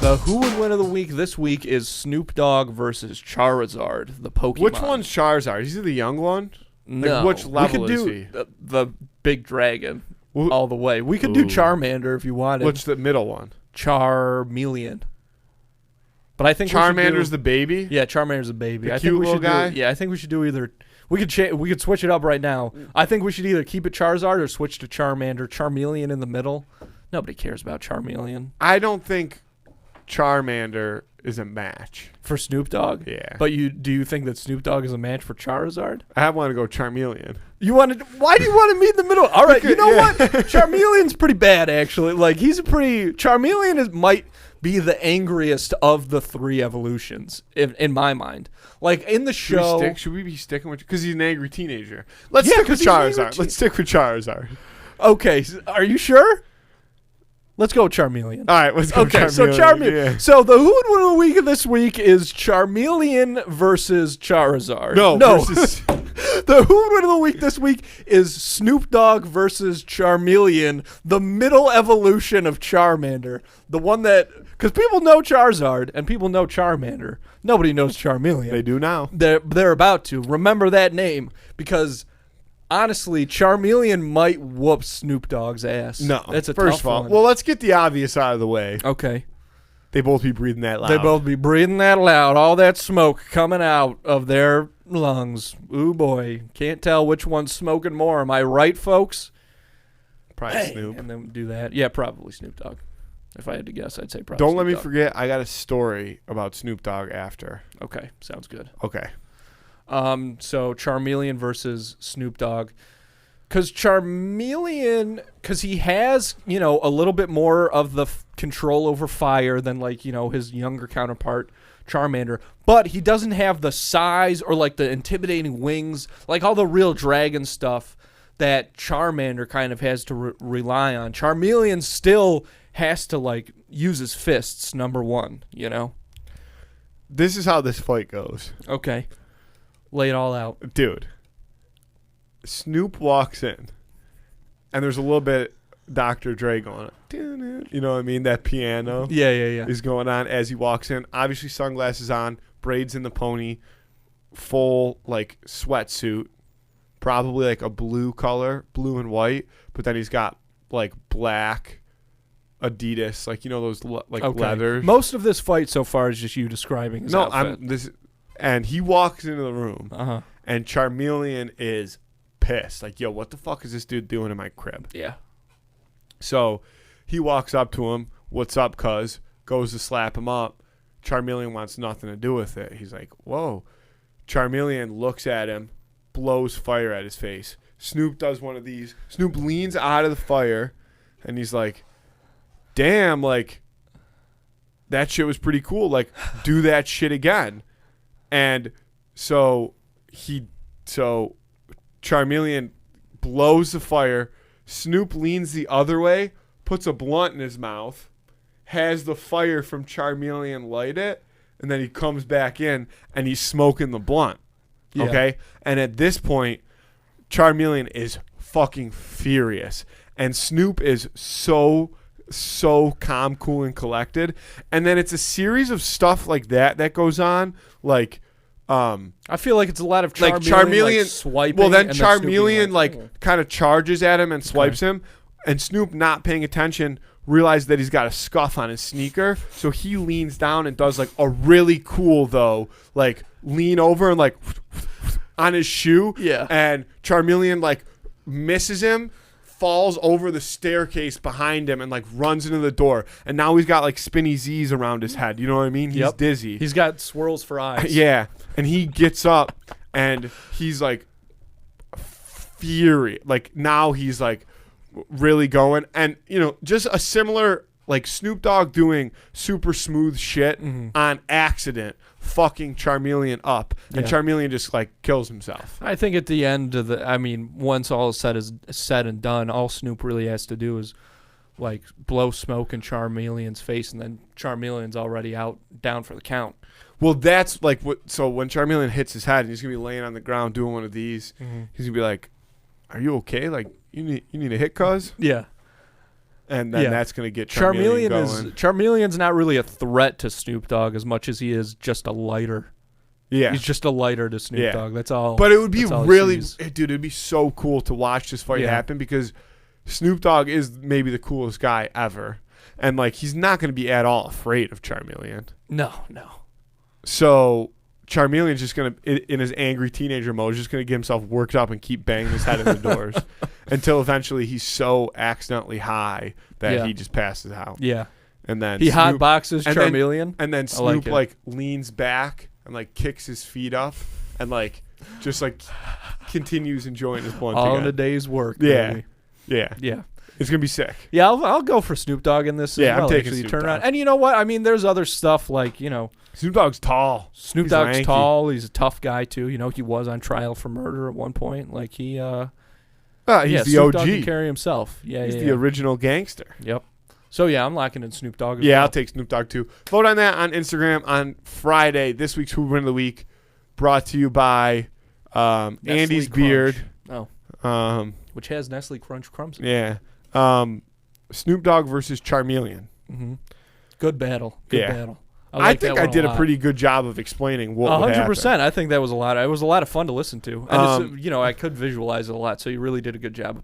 The Who Would Win of the Week this week is Snoop Dogg versus Charizard, the Pokemon. Which one's Charizard? Is he the young one? No. Like, which level we could is do he? the big dragon all the way. We could do Charmander if you wanted. What's the middle one? Charmeleon. But I think Charmander's the baby? Yeah, Charmander's the baby. The I cute think we little should guy? I think we should do either. We could switch it up right now. I think we should either keep it Charizard or switch to Charmander. Charmeleon in the middle. Nobody cares about Charmeleon. I don't think Charmander is a match for Snoop Dogg. Yeah. But do you think that Snoop Dogg is a match for Charizard? I want to go Charmeleon. Why do you want to meet in the middle? All right, you know what? Charmeleon's pretty bad actually. Like Charmeleon might be the angriest of the three evolutions in my mind. Like in the show, should we be sticking with because he's an angry teenager? Let's stick with Charizard. Let's stick with Charizard. Okay, are you sure? Let's go with Charmeleon. All right, let's go. Okay, Charmeleon. so Charmeleon. Yeah. So the Who Would Win of the Week this week is Charmeleon versus Charizard. No. Versus the Who Would Win of the Week this week is Snoop Dogg versus Charmeleon, the middle evolution of Charmander, the one that because people know Charizard and people know Charmander. Nobody knows Charmeleon. They do now. They're about to remember that name because. Honestly, Charmeleon might whoop Snoop Dogg's ass. No, that's a first tough of all. one. Well, let's get the obvious out of the way. Okay. They both be breathing that loud. They both be breathing that loud. All that smoke coming out of their lungs. Ooh, boy. Can't tell which one's smoking more. Am I right, folks? Probably Snoop. And then do that. Yeah, probably Snoop Dogg. If I had to guess, I'd say probably Don't Snoop let me Dogg. forget, I got a story about Snoop Dogg after. Okay, sounds good. Okay. So Charmeleon versus Snoop Dogg. Because Charmeleon, because he has, a little bit more of the control over fire than, his younger counterpart, Charmander. But he doesn't have the size or, the intimidating wings, like all the real dragon stuff that Charmander kind of has to rely on. Charmeleon still has to, use his fists, number one, This is how this fight goes. Okay. Lay it all out. Dude. Snoop walks in, and there's a little bit Dr. Dre going on. You know what I mean? That piano Yeah. is going on as he walks in. Obviously, sunglasses on, braids in the pony, full, sweatsuit, probably, a blue color, blue and white, but then he's got, black Adidas, those, leathers. Most of this fight so far is just you describing his outfit. And he walks into the room, Uh-huh. and Charmeleon is pissed. Yo, what the fuck is this dude doing in my crib? Yeah. So he walks up to him. What's up, cuz? Goes to slap him up. Charmeleon wants nothing to do with it. He's like, whoa. Charmeleon looks at him, blows fire at his face. Snoop does one of these. Snoop leans out of the fire, and he's like, damn, that shit was pretty cool. Do that shit again. And so Charmeleon blows the fire. Snoop leans the other way, puts a blunt in his mouth, has the fire from Charmeleon light it, and then he comes back in and he's smoking the blunt. Yeah. Okay? And at this point, Charmeleon is fucking furious. And Snoop is so calm, cool, and collected. And then it's a series of stuff like that goes on, I feel like it's a lot of Charmeleon swiping. Well, then and Charmeleon kind of charges at him and swipes him, and Snoop, not paying attention, realizes that he's got a scuff on his sneaker, so he leans down and does a really cool lean over and on his shoe. Yeah. And Charmeleon misses him, falls over the staircase behind him, and runs into the door. And now he's got spinny Z's around his head. You know what I mean? He's dizzy. He's got swirls for eyes. Yeah. And he gets up and he's fury. Now he's really going. And, just a similar Snoop Dogg doing super smooth shit on accident, fucking Charmeleon up. And Charmeleon just kills himself. I think at the end of once all is said and done, all Snoop really has to do is blow smoke in Charmeleon's face, and then Charmeleon's already down for the count. Well, that's what. So when Charmeleon hits his head, and he's gonna be laying on the ground doing one of these, he's gonna be like, "Are you okay? You need a hit, cuz?" Yeah. and then that's going to get Charmeleon going. Charmeleon's not really a threat to Snoop Dogg as much as he is just a lighter. Yeah, he's just a lighter to Snoop Dogg. That's all. But it would be really, dude. It'd be so cool to watch this fight happen because Snoop Dogg is maybe the coolest guy ever, and like he's not going to be at all afraid of Charmeleon. No. So Charmeleon's just going to, in his angry teenager mode, just going to get himself worked up and keep banging his head in the doors until eventually he's so accidentally high that he just passes out. Yeah, and then he hot boxes Charmeleon, and then Snoop like leans back and like kicks his feet up and like just like continues enjoying his blunt all again. in a day's work. Yeah, baby. yeah. It's gonna be sick. Yeah, I'll go for Snoop Dogg in this. Yeah, as well, I'm taking actually. Snoop Turn Dogg. around. And you know what? I mean, there's other stuff like Snoop Dogg's tall. Snoop He's Dogg's lanky. tall. He's a tough guy too. He was on trial for murder at one point. Like he. He's the Snoop OG. Dogg can carry himself. Yeah, He's the original gangster. Yep. So yeah, I'm locking in Snoop Dogg. Yeah, I'll take Snoop Dogg too. Vote on that on Instagram on Friday. This week's Who Win of the Week brought to you by Andy's Crunch. Beard. Oh. Which has Nestle Crunch crumbs. Yeah. Snoop Dogg versus Charmeleon. Mm-hmm. Good battle. Good battle. I think I did a pretty good job of explaining what would happen. 100%. I think that was a lot. It was a lot of fun to listen to. And I could visualize it a lot. So you really did a good job.